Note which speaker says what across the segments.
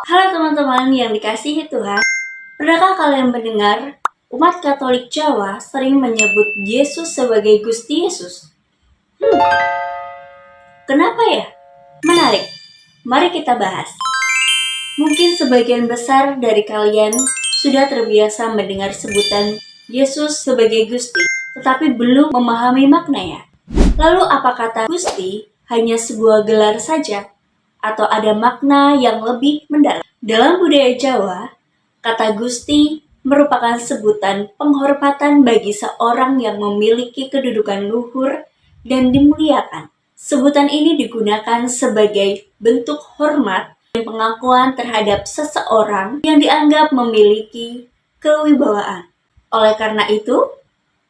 Speaker 1: Halo teman-teman yang dikasihi Tuhan, pernahkah kalian mendengar umat Katolik Jawa sering menyebut Yesus sebagai Gusti Yesus? Kenapa ya? Menarik, mari kita bahas. Mungkin sebagian besar dari kalian sudah terbiasa mendengar sebutan Yesus sebagai Gusti, tetapi belum memahami maknanya. Lalu apa kata Gusti hanya sebuah gelar saja? Atau ada makna yang lebih mendalam? Dalam budaya Jawa, kata Gusti merupakan sebutan penghormatan bagi seorang yang memiliki kedudukan luhur dan dimuliakan. Sebutan ini digunakan sebagai bentuk hormat dan pengakuan terhadap seseorang yang dianggap memiliki kewibawaan. Oleh karena itu,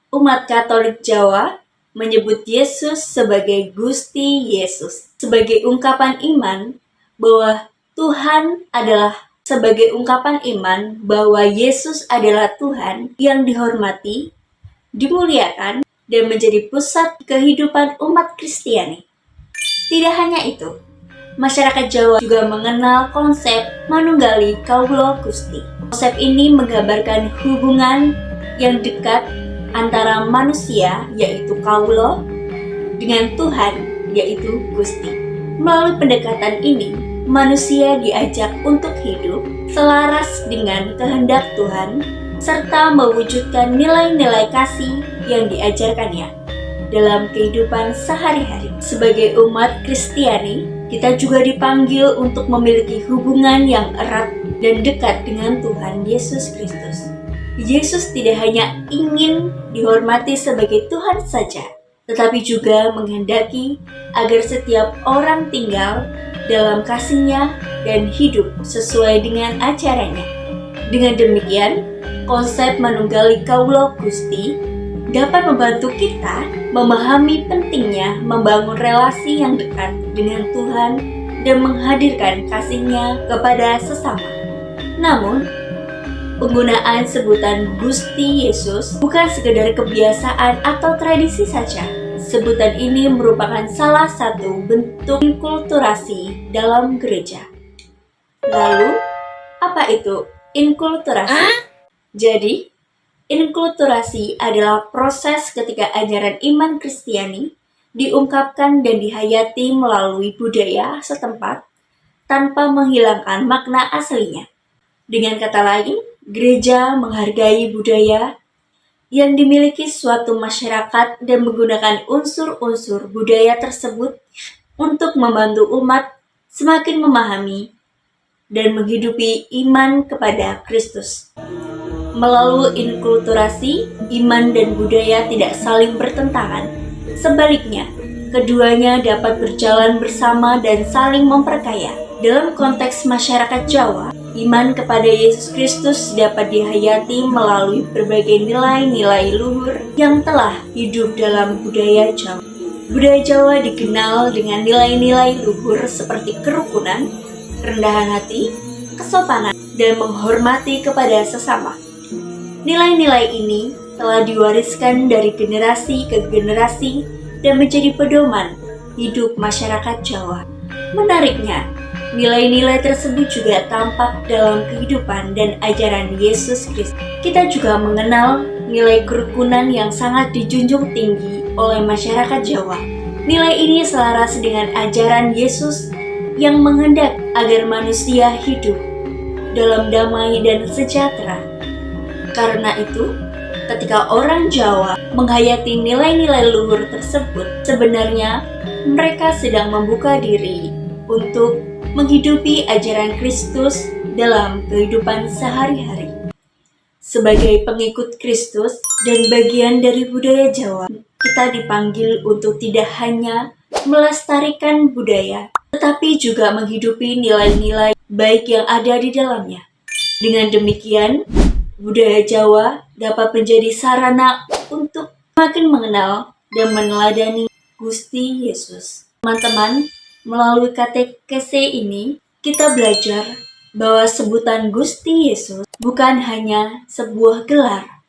Speaker 1: umat Katolik Jawa menyebut Yesus sebagai Gusti Yesus, sebagai ungkapan iman bahwa Tuhan adalah sebagai ungkapan iman bahwa Yesus adalah Tuhan yang dihormati, dimuliakan, dan menjadi pusat kehidupan umat Kristiani. Tidak hanya itu, masyarakat Jawa juga mengenal konsep manunggali kaulo Gusti. Konsep ini menggambarkan hubungan yang dekat antara manusia, yaitu kaulo, dengan Tuhan, yaitu Gusti. Melalui pendekatan ini, manusia diajak untuk hidup selaras dengan kehendak Tuhan, serta mewujudkan nilai-nilai kasih yang diajarkannya dalam kehidupan sehari-hari. Sebagai umat Kristiani, kita juga dipanggil untuk memiliki hubungan yang erat dan dekat dengan Tuhan Yesus Kristus. Yesus tidak hanya ingin dihormati sebagai Tuhan saja, tetapi juga menghendaki agar setiap orang tinggal dalam kasih-Nya dan hidup sesuai dengan ajarannya. Dengan demikian, konsep manunggali kaulo Gusti dapat membantu kita memahami pentingnya membangun relasi yang dekat dengan Tuhan dan menghadirkan kasih-Nya kepada sesama. Namun, penggunaan sebutan Gusti Yesus bukan sekedar kebiasaan atau tradisi saja. Sebutan ini merupakan salah satu bentuk inkulturasi dalam gereja. Lalu, apa itu inkulturasi? Jadi, inkulturasi adalah proses ketika ajaran iman Kristiani diungkapkan dan dihayati melalui budaya setempat tanpa menghilangkan makna aslinya. Dengan kata lain, gereja menghargai budaya yang dimiliki suatu masyarakat dan menggunakan unsur-unsur budaya tersebut untuk membantu umat semakin memahami dan menghidupi iman kepada Kristus. Melalui inkulturasi, iman dan budaya tidak saling bertentangan. Sebaliknya, keduanya dapat berjalan bersama dan saling memperkaya. Dalam konteks masyarakat Jawa, iman kepada Yesus Kristus dapat dihayati melalui berbagai nilai-nilai luhur yang telah hidup dalam budaya Jawa. Budaya Jawa dikenal dengan nilai-nilai luhur seperti kerukunan, kerendahan hati, kesopanan, dan menghormati kepada sesama. Nilai-nilai ini telah diwariskan dari generasi ke generasi dan menjadi pedoman hidup masyarakat Jawa. Menariknya, nilai-nilai tersebut juga tampak dalam kehidupan dan ajaran Yesus Kristus. Kita juga mengenal nilai kerukunan yang sangat dijunjung tinggi oleh masyarakat Jawa. Nilai ini selaras dengan ajaran Yesus yang menghendak agar manusia hidup dalam damai dan sejahtera. Karena itu, ketika orang Jawa menghayati nilai-nilai luhur tersebut, sebenarnya mereka sedang membuka diri untuk menghidupi ajaran Kristus dalam kehidupan sehari-hari. Sebagai pengikut Kristus dan bagian dari budaya Jawa, kita dipanggil untuk tidak hanya melestarikan budaya, tetapi juga menghidupi nilai-nilai baik yang ada di dalamnya. Dengan demikian, budaya Jawa dapat menjadi sarana untuk makin mengenal dan meneladani Gusti Yesus. Teman-teman, melalui katekese ini, kita belajar bahwa sebutan Gusti Yesus bukan hanya sebuah gelar.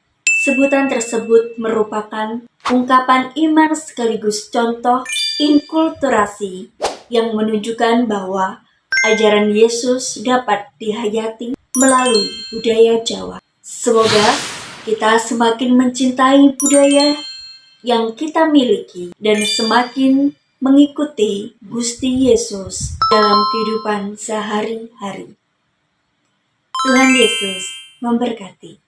Speaker 1: Sebutan tersebut merupakan ungkapan iman sekaligus contoh inkulturasi yang menunjukkan bahwa ajaran Yesus dapat dihayati melalui budaya Jawa. Semoga kita semakin mencintai budaya yang kita miliki dan semakin mengikuti Gusti Yesus dalam kehidupan sehari-hari. Tuhan Yesus memberkati.